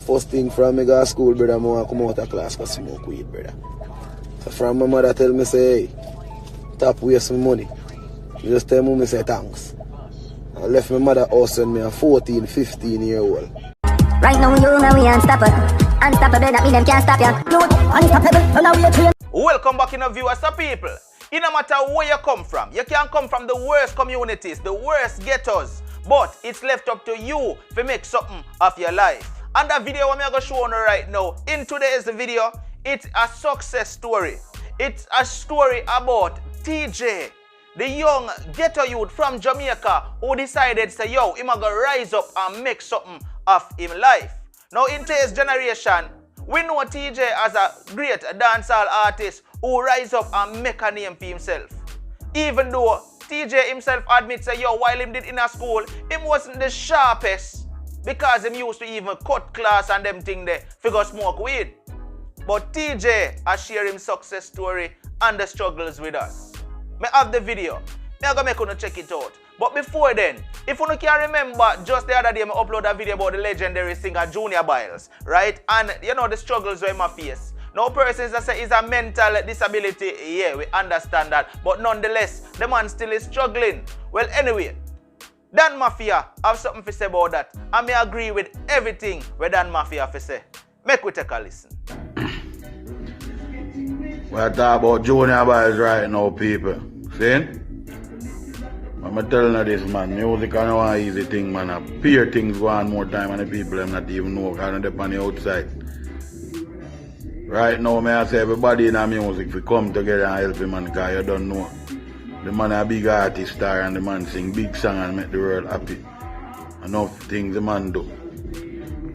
first thing from me go to school, brother, I want to come out of class for smoke weed, brother. So from my mother tell me, say, hey, stop wasting money. You just tell me, say, thanks. I left my mother house when me a 14, 15-year-old. Right now, you know we unstoppable. Unstoppable, that mean them can't stop you. Unstoppable, so now we are trained. Welcome back in the viewers, so people. It no matter where you come from, you can come from the worst communities, the worst ghettos, but it's left up to you to make something of your life. And the video I'm going to show you right now, in today's video, it's a success story. It's a story about Teejay, the young ghetto youth from Jamaica who decided, say, yo, he's going to rise up and make something of his life. Now, in today's generation, we know Teejay as a great dancehall artist who rise up and make a name for himself. Even though Teejay himself admits that, yo, while him did in a school, him wasn't the sharpest because him used to even cut class and them thing there figure smoke weed. But Teejay has shared his success story and the struggles with us. I have the video. I'm going to make you check it out. But before then, if you can remember, just the other day I uploaded a video about the legendary singer Junior Biles, right? And you know the struggles where I face. No person is a mental disability, yeah, we understand that. But nonetheless, the man still is struggling. Well, anyway, Dan Mafia have something to say about that. And me agree with everything where Dan Mafia have to say. Make we take a listen. We're talking about Junior Biles right now, people. See? I'm telling you this, man. Music is not an easy thing, man. I peer things go on more time and the people them not even know because they're on the outside. Right now, I say everybody in the music we come together and help him, man, because you don't know. The man a big artist star and the man sing big song and make the world happy. Enough things the man do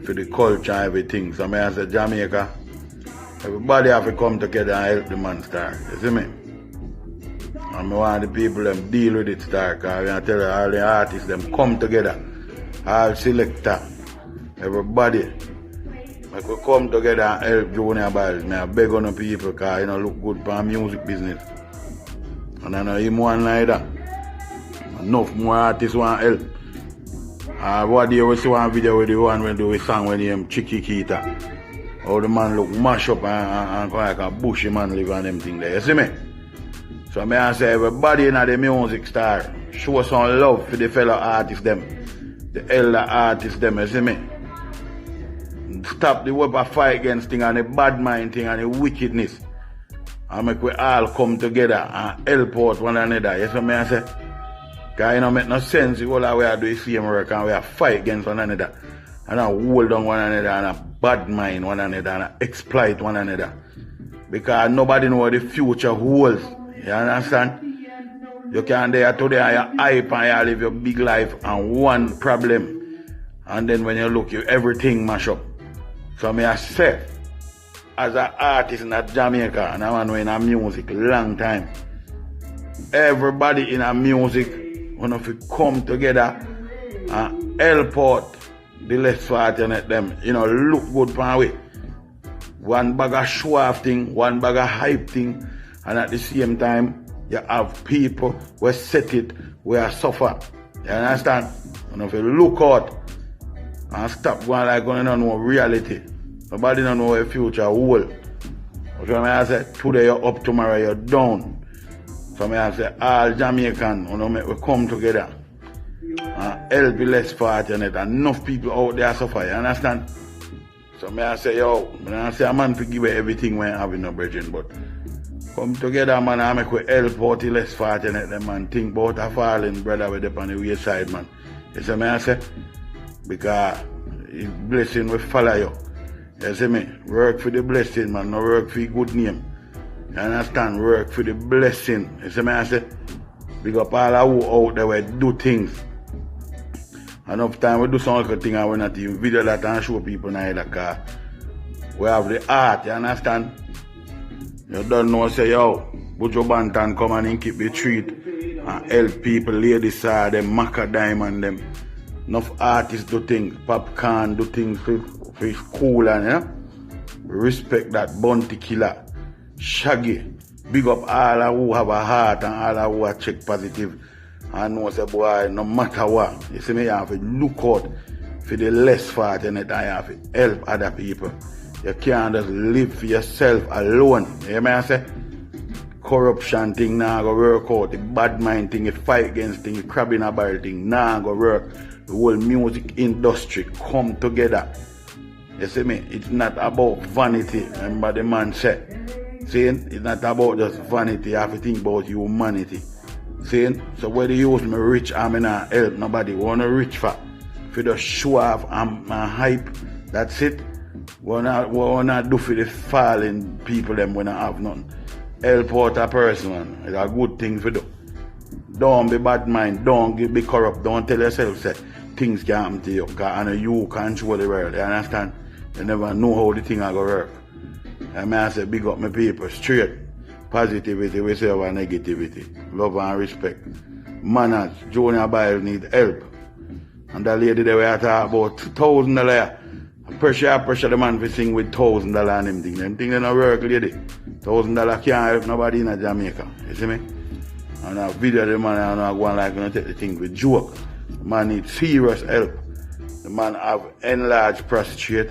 for the culture and everything. So I say Jamaica, everybody have to come together and help the man star. You see me? And I want the people them deal with it star, because I tell you all the artists them come together. All selector, everybody. Like we come together and help Junior Biles. I beg on the people because you know look good for music business. And I know him one like that. Enough more artists want help. What day we see one video with the one when do a song when he Chicky Kita. How the man look mash up and like a bushy man live on them thing there. You see me? So I say everybody in the music star show some love for the fellow artists them. The elder artists them, you see me? Stop the weapon fight against thing and the bad mind thing and the wickedness. And make we all come together and help out one another. You see what I say? Because it don't make no sense if all we are doing the same work and we are fight against one another. And hold on one another and a bad mind one another and exploit one another. Because nobody knows what the future holds. You understand? You can there today and you hype and you live your big life and one problem. And then when you look, everything mash up. So I say, as an artist in Jamaica, and I'm in music long time, everybody in music want to come together and help out the less fortunate them, you know, look good for way. One bag of show off thing, one bag of hype thing, and at the same time, you have people who set it, where suffer. You understand? And if you look out and stop going like going on no reality. Nobody don't know where future will. So I say, today you're up, tomorrow you're down. So I say, all Jamaican, we come together and help the less fortunate. And enough people out there suffer, you understand? So I say, yo, I say, a man forgive everything when I have no brethren, but come together, man, and make we help out the less fortunate, them, man. Think about a fallen brother with them on the wayside, man. You see me, I say? Because his blessing will follow you. You see me? Work for the blessing, man. No work for the good name. You understand? Work for the blessing. You see me? I say? Big up all of who out there will do things. Enough time we do some other thing and we're not even video that and show people neither, because we have the art, you understand? You don't know, say, yo, put your bantan come and keep the treat and help people lay this side, them macadam and them. Enough artists do things, Popcorn do things for school and, you know? Respect that bounty killer. Shaggy. Big up all of who have a heart and all of who are check positive. And know say boy, no matter what, you see me, you have to look out for the less fortunate I have to help other people. You can't just live for yourself alone. You hear me I say? Corruption thing nah go work out. The bad mind thing, the fight against thing, the crab in a barrel thing nah go work. The whole music industry come together. You see me? It's not about vanity. Remember the man said. Saying it's not about just vanity. You have to think about humanity. Saying so whether you use me rich or me not help nobody. Wanna rich for? If you just show off and hype, that's it. Wanna do for the fallen people them when I have nothing. Help out a person, man. It's a good thing to do. Don't be bad mind, don't be corrupt, don't tell yourself that things can happen to you, because you control the world, you understand? You never know how the thing are going to work. And I say big up my people, straight. Positivity, we say over negativity. Love and respect. Manners, junior boys need help. And that lady there we are talking about $1,000. Pressure the man to sing with $1,000 and them things. Them things don't work, lady. $1,000 can't help nobody in Jamaica. You see me? And I video the man and I go and like take the thing with joke. The man needs serious help. The man have enlarged prostate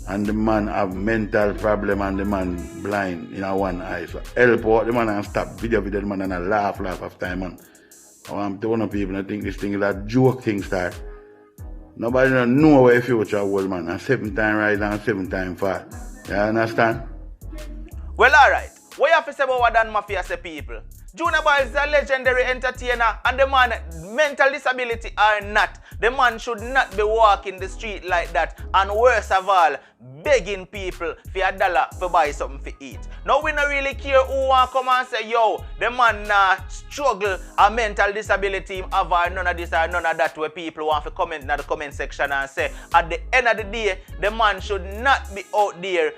and the man have mental problem and the man blind in one eye. So help out the man and stop video the man and I laugh after time, man. I'm telling people I think this thing is a joke thing start. Nobody don't know where future will, man. And 7 times rise and 7 times fall. You understand? Well, alright. What you have to say about what Dan Mafia say, people? Junior Boy is a legendary entertainer and the man, mental disability or not, the man should not be walking the street like that and worst of all, begging people for $1 to buy something to eat. Now we don't really care who want come and say, yo, the man struggle a mental disability have none of this or none of that, where people want to comment in the comment section and say, at the end of the day, the man should not be out there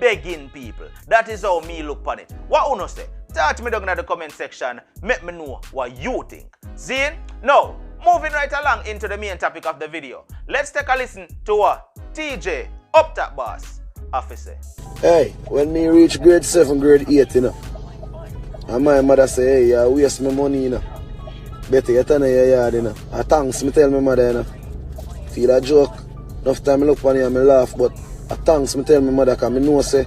begging people. That is how me look on it. What you say? Talk to me down in the comment section. Make me know what you think. See? Now, moving right along into the main topic of the video. Let's take a listen to what Teejay, up top boss, officer. Hey, when me reach grade 7, grade 8, you know, and my mother say, hey, you waste my money, you know. Better get on your yard, you know. I thanks me tell my mother, you know. Feel a joke. Enough time I look on you and I laugh, but I thanks me tell my mother because I know say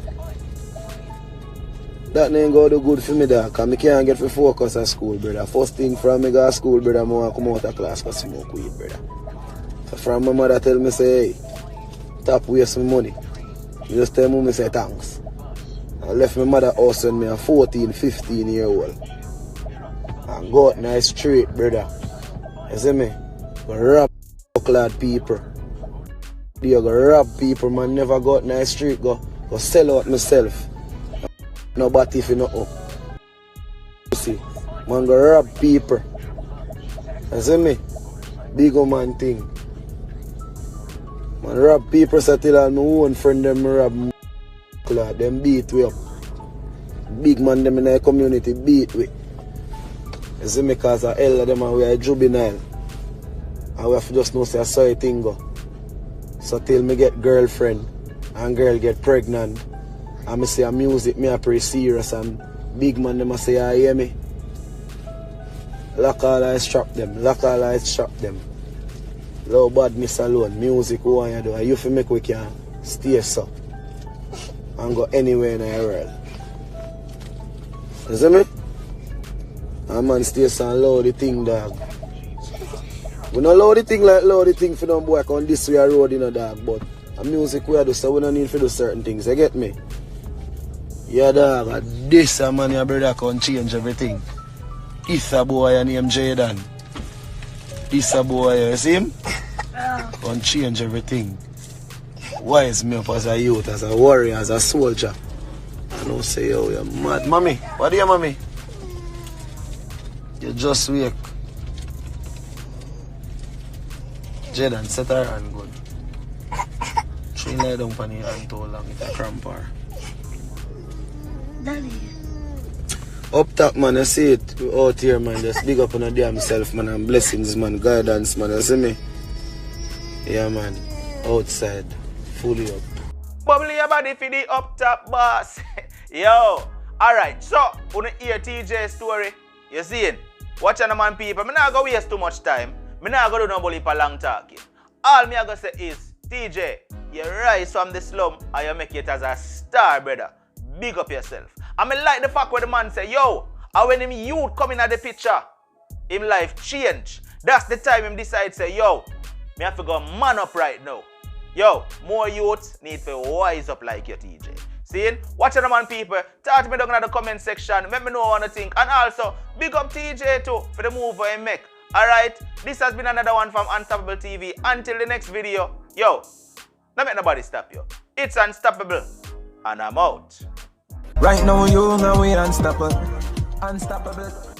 that ain't go do good for me there, because I can't get for focus at school, brother. First thing from me go to school, brother, I want to come out of class because smoke weed, brother. So from my mother tell me say, hey, stop waste my money. You just tell me say thanks. I left my mother house when I was 14, 15 years old. And go out in the street, brother. You see me? Go rob clad people. You go rob people, man. Never go out in the street, go sell out myself. Nobody if you know up. You see, man go rob people. You see me? Big old man thing. Man rob people so till all my own friend them rob them beat we up. Big man them in the community beat we. You see me, cause a hell of them and we are juvenile. And we have to just know say a sorry thing go. So till me get girlfriend and girl get pregnant. And I say a music, me a pretty serious and big man them a say, I hear me. Lock all eyes, trap them. Lock all eyes, trap them. Low badness alone. Music, who want you do? And you feel make we can stay so. And go anywhere in the world. You see me? And man stay so and load the thing, dog. We don't load the thing like load the thing for them boy on this way road, you know, dog. But a music we do, so we don't need to do certain things. You get me? Yeah, dog, this a man, your brother can change everything. This a boy named Jaden. This a boy, you see him? Can change everything. Wise me up as a youth, as a warrior, as a soldier. I don't say, yo, you're mad. Mommy, what do you, mommy? You just wake. Jaden, set her hand good. She lay down on your hand too long, it's a cramp her. Daddy. Up top, man, I see it out here, man. Just big up on a damn self, man, and blessings, man, guidance, man. You see me? Yeah, man. Outside, fully up. Bubbly your body for the up top boss. Yo. Alright, so, when you hear Teejay's story, you see it? Watch on the man, people. I'm not going to waste too much time. I'm not going to do no bully for long talking. All me I gonna say is, Teejay, you rise from the slum and you make it as a star, brother. Big up yourself. I mean, like the fact where the man say, yo, and when him youth come in at the picture, him life change. That's the time him decide say, yo, me have to go man up right now. Yo, more youths need to wise up like you, Teejay. See? Watch the man, people. Talk to me down in the comment section. Let me know what you think. And also, big up Teejay too for the move he make. Alright? This has been another one from Unstoppable TV. Until the next video, yo, don't make nobody stop you. It's Unstoppable. And I'm out. Right now, you know we unstoppable. Unstoppable.